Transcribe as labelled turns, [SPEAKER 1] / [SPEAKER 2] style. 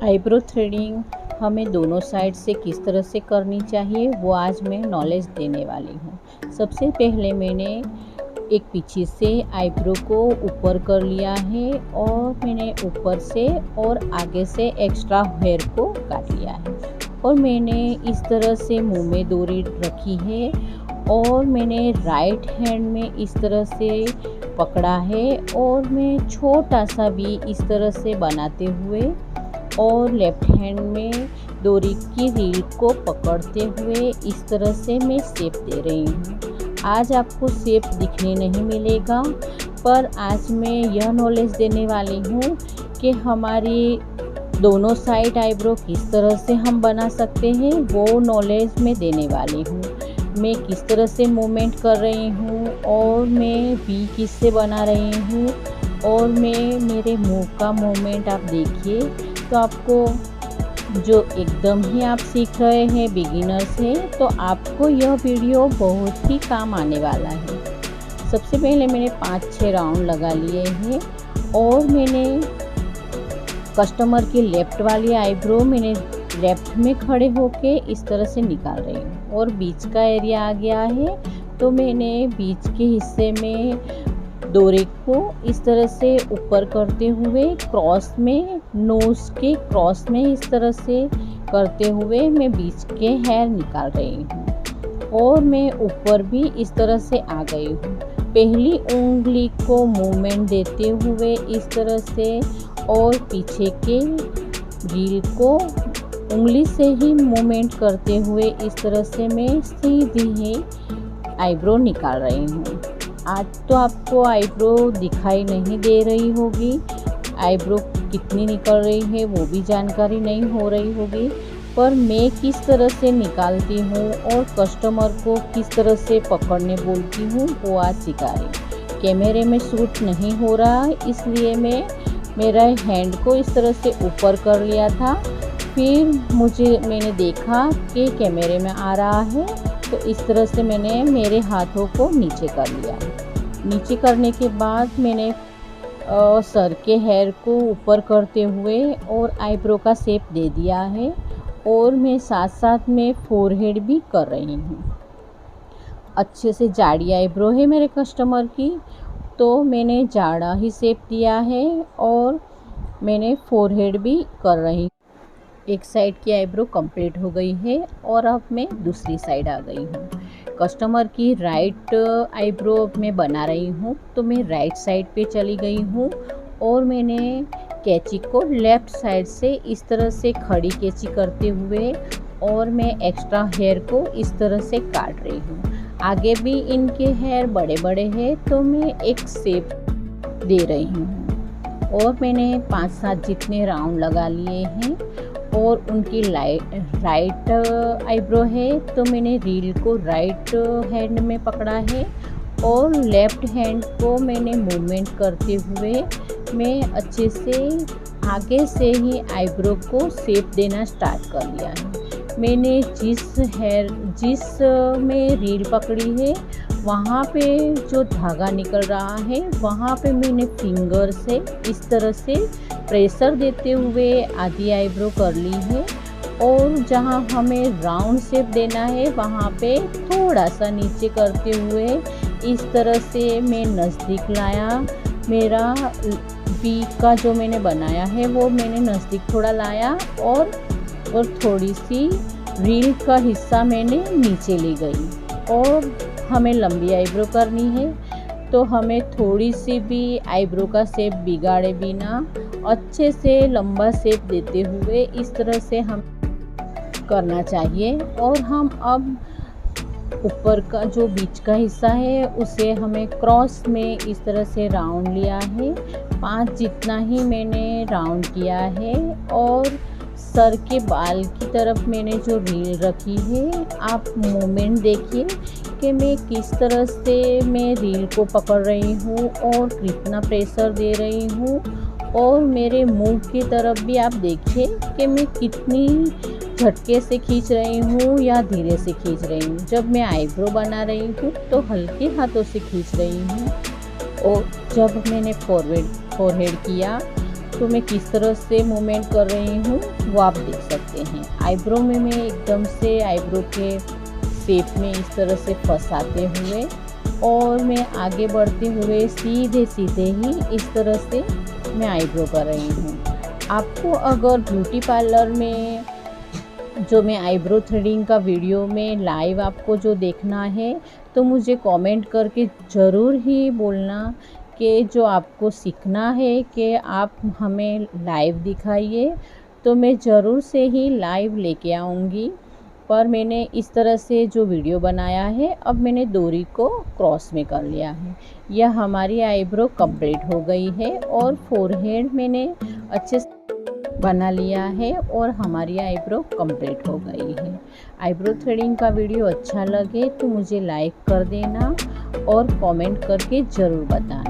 [SPEAKER 1] Eyebrow threading हमें दोनों side से किस तरह से करनी चाहिए वो आज मैं नॉलेज देने वाली हूँ। सबसे पहले मैंने एक पीछे से आईब्रो को ऊपर कर लिया है और मैंने ऊपर से और आगे से एक्स्ट्रा हेयर को काट लिया है और मैंने इस तरह से मुंह में डोरी रखी है और मैंने राइट हैंड में इस तरह से पकड़ा है और मैं छोटा सा भी इस तरह से बनाते हुए और लेफ्ट हैंड में डोरी की रील को पकड़ते हुए इस तरह से मैं शेप दे रही हूँ। आज आपको शेप दिखने नहीं मिलेगा, पर आज मैं यह नॉलेज देने वाली हूँ कि हमारी दोनों साइड आईब्रो किस तरह से हम बना सकते हैं, वो नॉलेज मैं देने वाली हूँ। मैं किस तरह से मूवमेंट कर रही हूँ और मैं वी किससे बना रही हूँ और मैं मेरे मुंह का मूवमेंट आप देखिए तो आपको जो एकदम ही आप सीख रहे हैं बिगिनर्स हैं तो आपको यह वीडियो बहुत ही काम आने वाला है। सबसे पहले मैंने 5-6 राउंड लगा लिए हैं और मैंने कस्टमर की लेफ़्ट वाली आईब्रो मैंने लेफ़्ट में खड़े होके इस तरह से निकाल रही हूँ और बीच का एरिया आ गया है तो मैंने बीच के हिस्से में डोरी को इस तरह से ऊपर करते हुए क्रॉस में नोज़ के क्रॉस में इस तरह से करते हुए मैं बीच के हेयर निकाल रही हूँ और मैं ऊपर भी इस तरह से आ गई हूँ। पहली उंगली को मूवमेंट देते हुए इस तरह से और पीछे के रील को उंगली से ही मूवमेंट करते हुए इस तरह से मैं सीधी ही आईब्रो निकाल रही हूँ। आज तो आपको आईब्रो दिखाई नहीं दे रही होगी, आईब्रो कितनी निकल रही है वो भी जानकारी नहीं हो रही होगी, पर मैं किस तरह से निकालती हूँ और कस्टमर को किस तरह से पकड़ने बोलती हूँ वो आज सिखा रही। कैमरे में शूट नहीं हो रहा इसलिए मैं मेरा हैंड को इस तरह से ऊपर कर लिया था, फिर मैंने देखा कि कैमरे में आ रहा है तो इस तरह से मैंने मेरे हाथों को नीचे कर लिया। नीचे करने के बाद मैंने सर के हेयर को ऊपर करते हुए और आईब्रो का शेप दे दिया है और मैं साथ साथ में फोरहेड भी कर रही हूँ। अच्छे से जाड़ी आईब्रो है मेरे कस्टमर की तो मैंने जाड़ा ही शेप दिया है और मैंने फोरहेड भी कर रही। एक साइड की आईब्रो कंप्लीट हो गई है और अब मैं दूसरी साइड आ गई हूँ। कस्टमर की राइट आईब्रो मैं बना रही हूँ तो मैं राइट साइड पे चली गई हूँ और मैंने कैंची को लेफ़्ट साइड से इस तरह से खड़ी कैंची करते हुए और मैं एक्स्ट्रा हेयर को इस तरह से काट रही हूँ। आगे भी इनके हेयर बड़े बड़े हैं तो मैं एक शेप दे रही हूँ और मैंने 5-7 जितने राउंड लगा लिए हैं और उनकी राइट आईब्रो है तो मैंने रील को राइट हैंड में पकड़ा है और लेफ़्ट हैंड को मैंने मूवमेंट करते हुए मैं अच्छे से आगे से ही आईब्रो को शेप देना स्टार्ट कर लिया है। मैंने जिस में रील पकड़ी है वहाँ पे जो धागा निकल रहा है वहाँ पे मैंने फिंगर से इस तरह से प्रेशर देते हुए आधी आईब्रो कर ली है और जहाँ हमें राउंड शेप देना है वहाँ पे थोड़ा सा नीचे करते हुए इस तरह से मैं नज़दीक लाया। मेरा वी का जो मैंने बनाया है वो मैंने नज़दीक थोड़ा लाया और थोड़ी सी रील का हिस्सा मैंने नीचे ले गई। और हमें लंबी आईब्रो करनी है तो हमें थोड़ी सी भी आईब्रो का शेप बिगाड़े बिना अच्छे से लंबा शेप देते हुए इस तरह से हम करना चाहिए। और हम अब ऊपर का जो बीच का हिस्सा है उसे हमें क्रॉस में इस तरह से राउंड लिया है। 5 जितना ही मैंने राउंड किया है और सर के बाल की तरफ मैंने जो रील रखी है आप मूवमेंट देखिए कि मैं किस तरह से मैं रील को पकड़ रही हूँ और कितना प्रेशर दे रही हूँ और मेरे मुंह की तरफ भी आप देखिए कि मैं कितनी झटके से खींच रही हूँ या धीरे से खींच रही हूँ। जब मैं आईब्रो बना रही हूँ तो हल्के हाथों से खींच रही हूँ और जब मैंने फोरहेड किया तो मैं किस तरह से मूवमेंट कर रही हूँ वो आप देख सकते हैं। आईब्रो में मैं एकदम से आईब्रो के शेप में इस तरह से फंसाते हुए और मैं आगे बढ़ते हुए सीधे सीधे ही इस तरह से मैं आईब्रो कर रही हूँ। आपको अगर ब्यूटी पार्लर में जो मैं आईब्रो थ्रेडिंग का वीडियो में लाइव आपको जो देखना है तो मुझे कमेंट करके ज़रूर ही बोलना कि जो आपको सीखना है कि आप हमें लाइव दिखाइए, तो मैं ज़रूर से ही लाइव लेके आऊँगी। पर मैंने इस तरह से जो वीडियो बनाया है, अब मैंने डोरी को क्रॉस में कर लिया है। यह हमारी आईब्रो कंप्लीट हो गई है और फोरहेड मैंने अच्छे से बना लिया है और हमारी आईब्रो कंप्लीट हो गई है। आईब्रो थ्रेडिंग का वीडियो अच्छा लगे तो मुझे लाइक कर देना और कमेंट करके ज़रूर बताना।